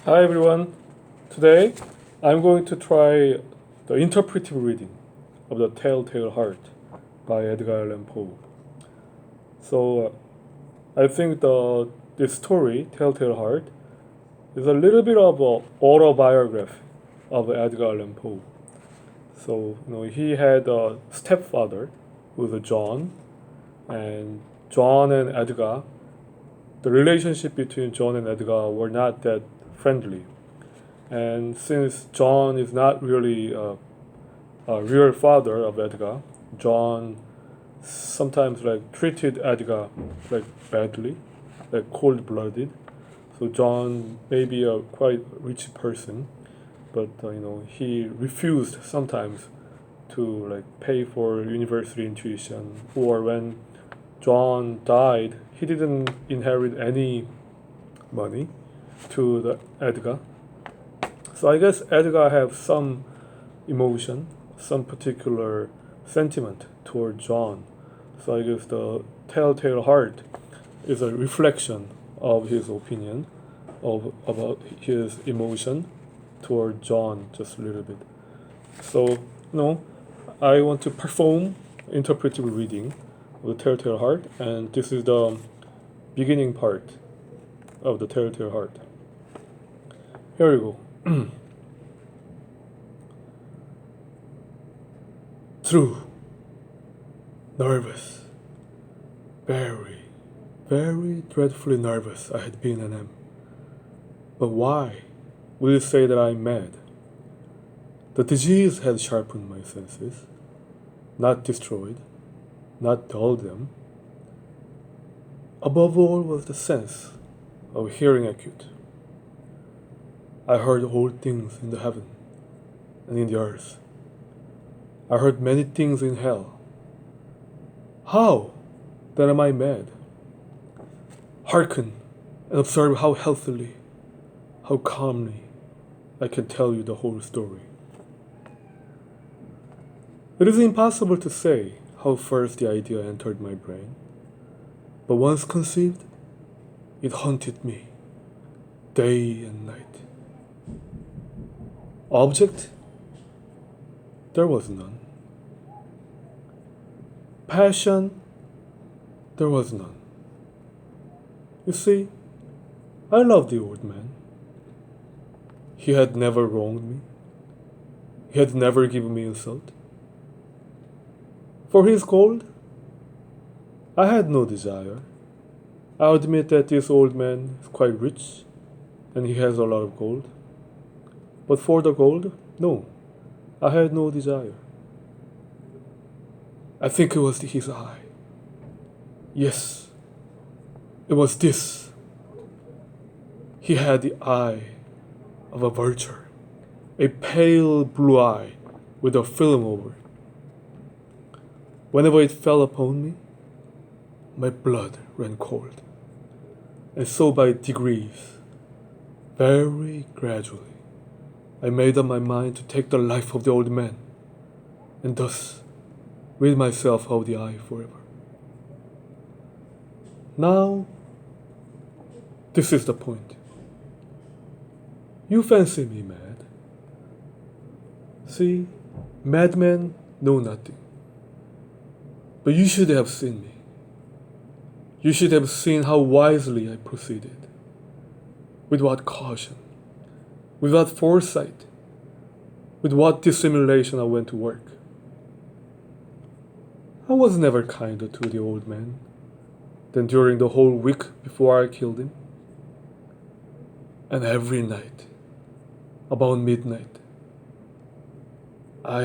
Hi everyone. Today I'm going to try the interpretive reading of The Telltale Heart by Edgar Allan Poe. I think this story, Telltale Heart, is a little bit of an autobiography of Edgar Allan Poe. He had a stepfather who was a John, and John and Edgar, the relationship between John and Edgar were not that friendly. And since John is not really a real father of Edgar, John sometimes treated Edgar badly, cold blooded. So John may be a quite rich person, but he refused sometimes to pay for university tuition. Or when John died, he didn't inherit any money to the Edgar. So I guess Edgar have some emotion, some particular sentiment toward John. So I guess the Telltale Heart is a reflection of his opinion, of about his emotion toward John just a little bit. So I want to perform interpretive reading of the Telltale Heart, and this is the beginning part of the Telltale Heart. Here we go. True. Nervous. Very, very dreadfully nervous I had been and am. But why will you say that I'm mad? The disease had sharpened my senses, not destroyed, not dulled them. Above all was the sense of hearing acute. I heard all things in the heaven and in the earth. I heard many things in hell. How then am I mad? Hearken and observe how healthily, how calmly I can tell you the whole story. It is impossible to say how first the idea entered my brain, but once conceived, it haunted me day and night. Object? There was none. Passion? There was none. You see, I loved the old man. He had never wronged me. He had never given me insult. For his gold, I had no desire. I admit that this old man is quite rich and he has a lot of gold. But for the gold, no, I had no desire. I think it was his eye. Yes, it was this. He had the eye of a vulture, a pale blue eye with a film over it. Whenever it fell upon me, my blood ran cold. And so by degrees, very gradually, I made up my mind to take the life of the old man, and thus rid myself of the eye forever. Now, this is the point. You fancy me mad. See, madmen know nothing. But you should have seen me. You should have seen how wisely I proceeded. With what caution, with what foresight, with what dissimulation I went to work. I was never kinder to the old man than during the whole week before I killed him. And every night, about midnight, I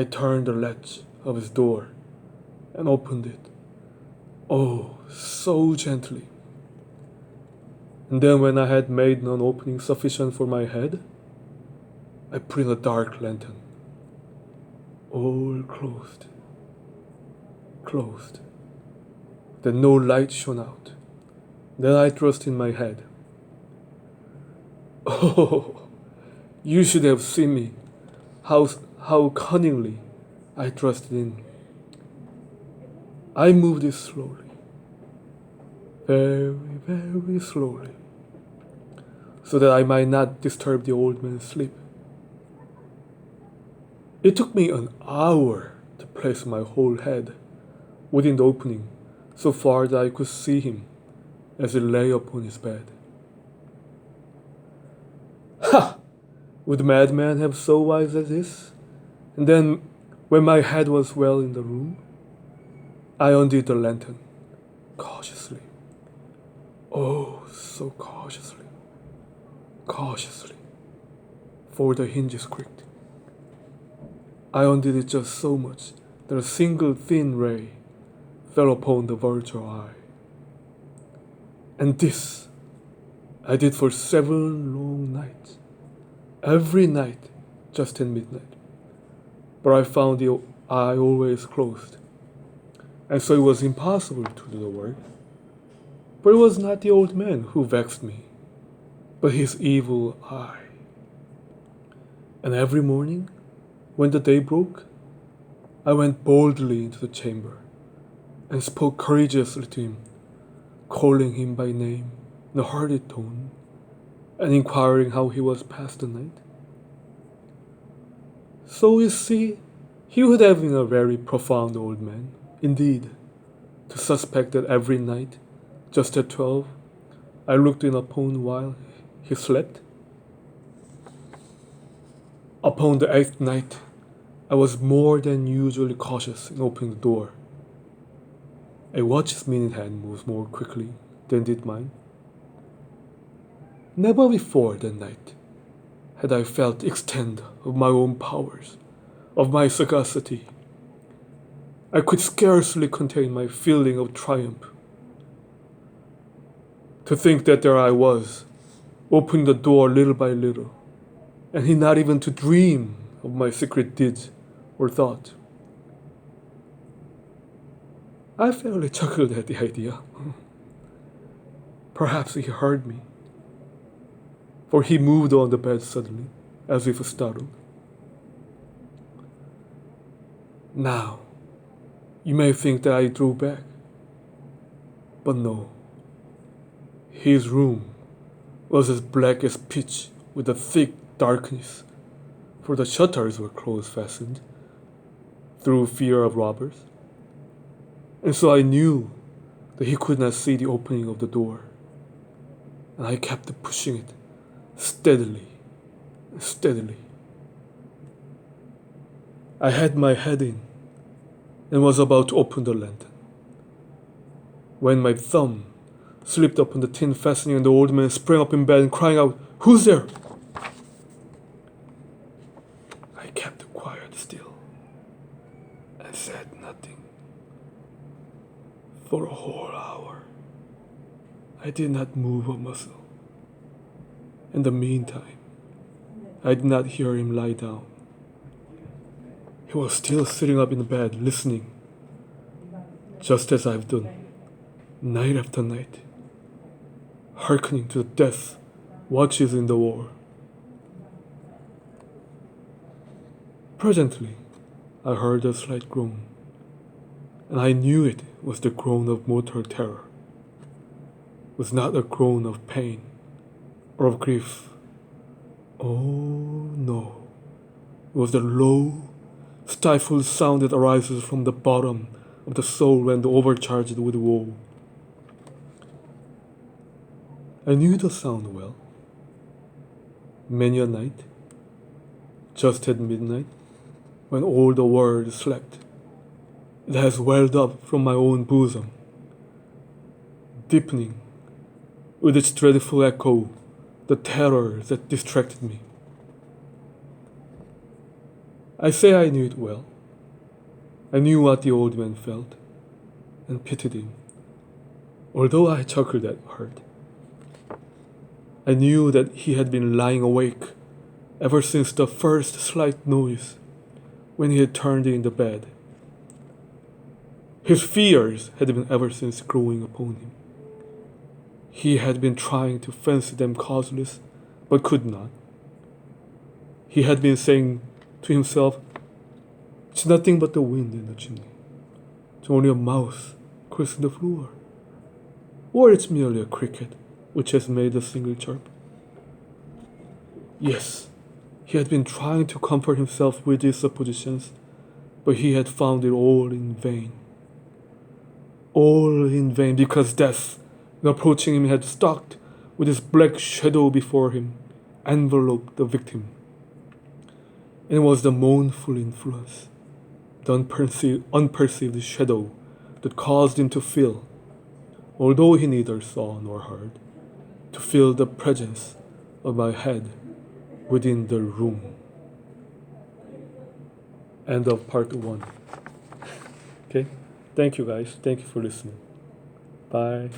turned the latch of his door and opened it. Oh, so gently. And then when I had made an opening sufficient for my head, I put in a dark lantern, all closed, that no light shone out. Then I thrust in my head. Oh, you should have seen me, how cunningly I thrust it in. I moved it slowly, very, very slowly, so that I might not disturb the old man's sleep. It took me an hour to place my whole head within the opening, so far that I could see him as he lay upon his bed. Ha! Would the madman have so wise as this? And then, when my head was well in the room, I undid the lantern, cautiously. Oh, so cautiously, for the hinges creaked. I undid it just so much that a single thin ray fell upon the virtual eye. And this I did for 7 long nights, every night just at midnight. But I found the eye always closed, and so it was impossible to do the work. But it was not the old man who vexed me, but his evil eye. And every morning, when the day broke, I went boldly into the chamber and spoke courageously to him, calling him by name in a hearty tone and inquiring how he was past the night. So you see, he would have been a very profound old man, indeed, to suspect that every night, just at 12, I looked in upon while he slept. Upon the 8th night, I was more than usually cautious in opening the door. A watch's minute hand moves more quickly than did mine. Never before that night had I felt the extent of my own powers, of my sagacity. I could scarcely contain my feeling of triumph. To think that there I was, opening the door little by little, and he not even to dream of my secret deeds or thought. I fairly chuckled at the idea. Perhaps he heard me, for he moved on the bed suddenly, as if startled. Now, you may think that I drew back, but no. His room was as black as pitch with a thick darkness, for the shutters were close fastened through fear of robbers. And so I knew that he could not see the opening of the door, and I kept pushing it steadily. I had my head in and was about to open the lantern when my thumb slipped upon the tin fastening, and the old man sprang up in bed and crying out, "Who's there?" I kept quiet still and said nothing. For a whole hour, I did not move a muscle. In the meantime, I did not hear him lie down. He was still sitting up in the bed, listening, just as I've done, night after night, hearkening to the death watches in the war. Presently, I heard a slight groan, and I knew it was the groan of mortal terror. It was not a groan of pain or of grief. Oh no, it was the low, stifled sound that arises from the bottom of the soul when overcharged with woe. I knew the sound well. Many a night, just at midnight, when all the world slept, it has welled up from my own bosom, deepening with its dreadful echo the terror that distracted me. I say I knew it well. I knew what the old man felt, and pitied him, although I chuckled at heart. I knew that he had been lying awake ever since the first slight noise when he had turned in the bed. His fears had been ever since growing upon him. He had been trying to fancy them causeless, but could not. He had been saying to himself, "It's nothing but the wind in the chimney. It's only a mouse crossing the floor. Or it's merely a cricket which has made a single chirp." Yes, he had been trying to comfort himself with these suppositions, but he had found it all in vain. All in vain, because death, in approaching him, had stalked with his black shadow before him, enveloped the victim. And it was the mournful influence, the unperceived shadow that caused him to feel, although he neither saw nor heard, to feel the presence of my head within the room. End of part 1. Okay? Thank you guys. Thank you for listening. Bye.